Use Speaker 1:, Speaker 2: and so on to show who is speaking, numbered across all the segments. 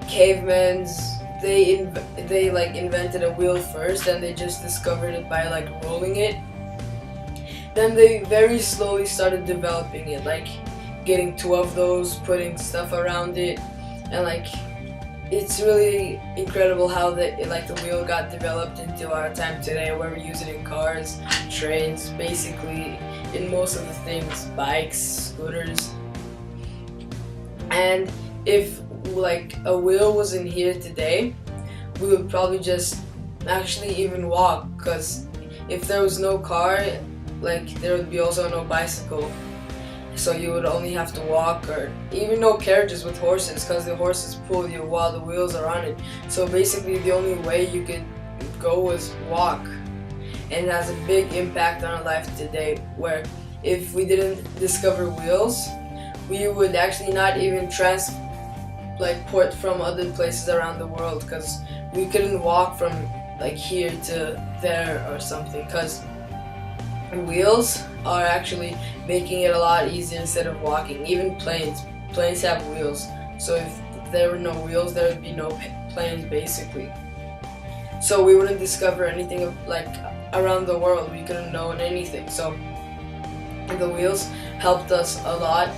Speaker 1: cavemans, they like invented a wheel first, and they just discovered it by like rolling it. Then they very slowly started developing it, like getting two of those, putting stuff around it, and like it's really incredible how the wheel got developed into our time today, where we use it in cars, trains, basically in most of the things, bikes, scooters. And if like a wheel wasn't here today, we would probably just actually even walk, because if there was no car, like there would be also no bicycle, so you would only have to walk, or even no carriages with horses, because the horses pull you while the wheels are on it. So basically the only way you could go was walk, and it has a big impact on our life today, where if we didn't discover wheels, we would actually not even transport from other places around the world, because we couldn't walk from like here to there or something, because wheels are actually making it a lot easier instead of walking. Even planes have wheels, so if there were no wheels, there would be no planes basically. So we wouldn't discover anything like around the world, we couldn't know anything. So the wheels helped us a lot,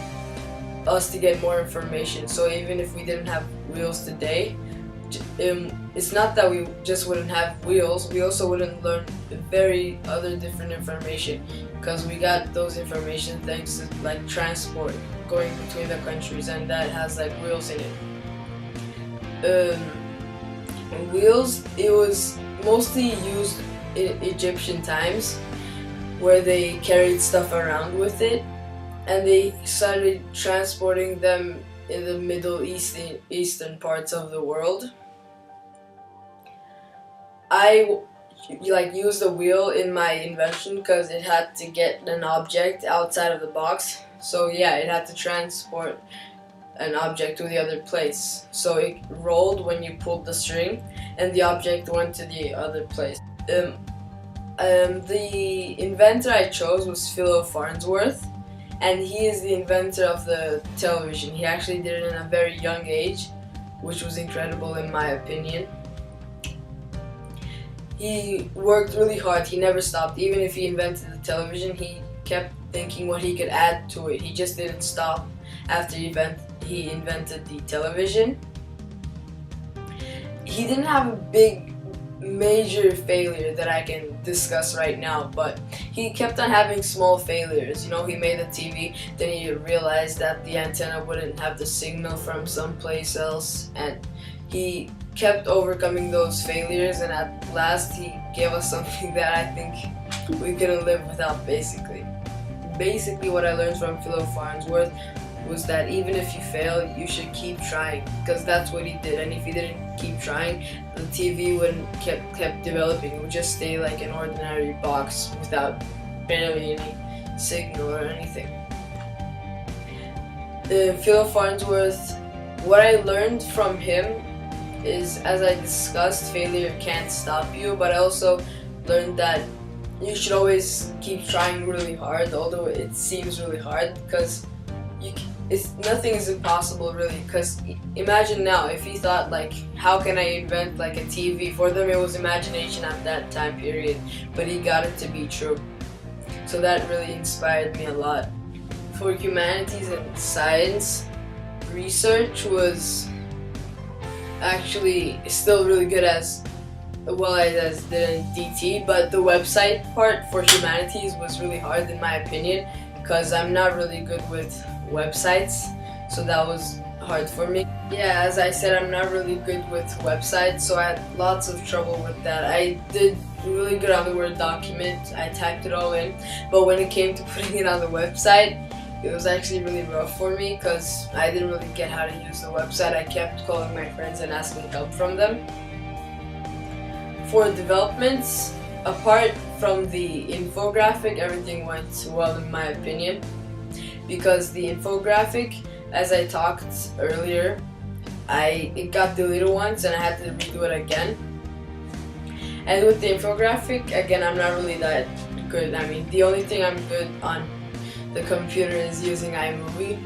Speaker 1: us to get more information. So even if we didn't have wheels today, it's not that we just wouldn't have wheels, we also wouldn't learn very other different information, because we got those information thanks to like transport going between the countries, and that has like wheels in it. Wheels, it was mostly used in Egyptian times, where they carried stuff around with it, and they started transporting them in the Middle Eastern parts of the world. I used the wheel in my invention because it had to get an object outside of the box. So yeah, it had to transport an object to the other place. So it rolled when you pulled the string, and the object went to the other place. The inventor I chose was Philo Farnsworth, and he is the inventor of the television. He actually did it in a very young age, which was incredible in my opinion. He worked really hard, he never stopped. Even if he invented the television, he kept thinking what he could add to it. He just didn't stop after he invented the television. He didn't have a big major failure that I can discuss right now, but he kept on having small failures. You know, he made the TV, then he realized that the antenna wouldn't have the signal from someplace else, and he kept overcoming those failures, and at last he gave us something that I think we couldn't live without, basically. Basically what I learned from Philo Farnsworth was that even if you fail, you should keep trying, because that's what he did. And if he didn't keep trying, the TV wouldn't kept developing. It would just stay like an ordinary box without barely any signal or anything. Philo Farnsworth, what I learned from him is, as I discussed, failure can't stop you, but I also learned that you should always keep trying really hard, although it seems really hard, because nothing is impossible really. Because imagine now, if he thought like, how can I invent like a TV? For them it was imagination at that time period, but he got it to be true. So that really inspired me a lot. For humanities and science, research was actually still really good as well as did in DT, but the website part for humanities was really hard in my opinion, because I'm not really good with websites, so that was hard for me. Yeah, as I said, I'm not really good with websites, so I had lots of trouble with that. I did really good on the Word document, I typed it all in, but when it came to putting it on the website, it was actually really rough for me, because I didn't really get how to use the website. I kept calling my friends and asking help from them. For developments, apart from the infographic, everything went well in my opinion, because the infographic, as I talked earlier, it got deleted once and I had to redo it again. And with the infographic, again, I'm not really that good. I mean, the only thing I'm good on the computer is using iMovie.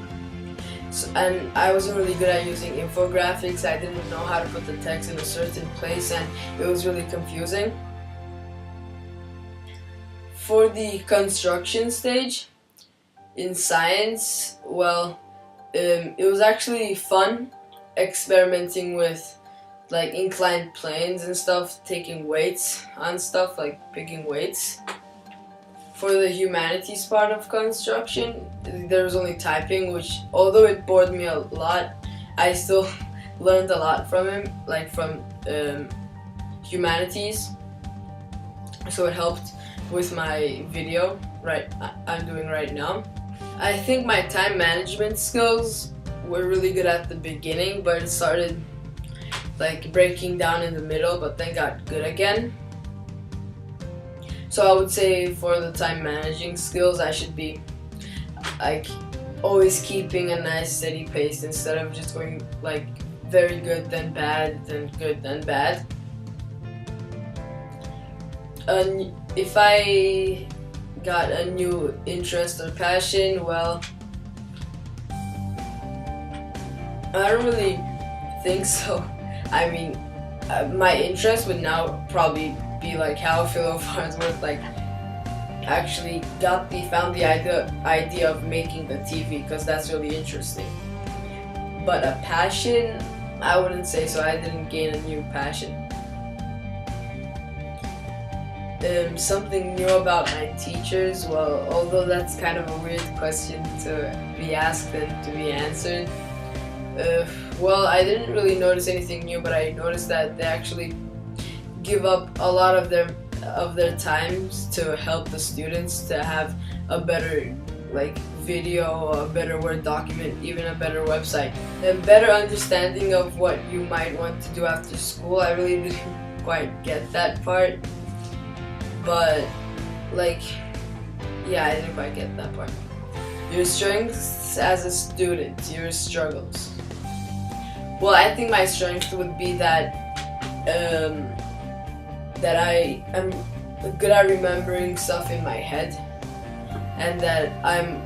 Speaker 1: And I wasn't really good at using infographics. I didn't know how to put the text in a certain place, and it was really confusing. For the construction stage in science, well, it was actually fun experimenting with like inclined planes and stuff, taking weights on stuff, like picking weights. For the humanities part of construction, there was only typing, which although it bored me a lot, I still learned a lot from him, like from humanities. So it helped with my video I'm doing right now. I think my time management skills were really good at the beginning, but it started like breaking down in the middle, but then got good again. So I would say for the time managing skills, I should be like always keeping a nice steady pace instead of just going like very good then bad then good then bad. And if I got a new interest or passion, well, I don't really think so. I mean, my interest would now probably be like how Philo Farnsworth like actually found the idea of making the TV, because that's really interesting. But a passion, I wouldn't say so. I didn't gain a new passion. Something new about my teachers, well, although that's kind of a weird question to be asked and to be answered, well, I didn't really notice anything new, but I noticed that they actually give up a lot of their times to help the students to have a better like video, a better Word document, even a better website, and better understanding of what you might want to do after school. I really didn't quite get that part, but like, yeah, I didn't quite get that part. Your strengths as a student, your struggles. Well, I think my strength would be that that I am good at remembering stuff in my head, and that I'm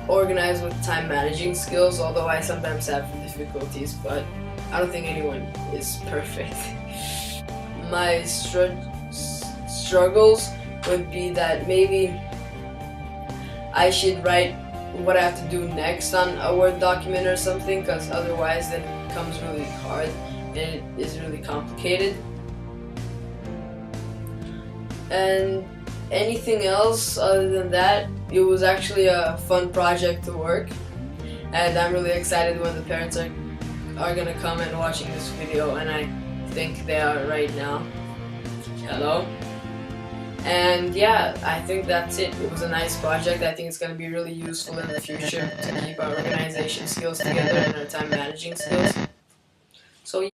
Speaker 1: organized with time managing skills, although I sometimes have difficulties, but I don't think anyone is perfect. My struggles would be that maybe I should write what I have to do next on a Word document or something, because otherwise then it becomes really hard and it is really complicated. And anything else other than that, it was actually a fun project to work, and I'm really excited when the parents are gonna come and watching this video, and I think they are right now. Hello. And yeah, I think that's it. It was a nice project. I think it's going to be really useful in the future to keep our organization skills together and our time managing skills. So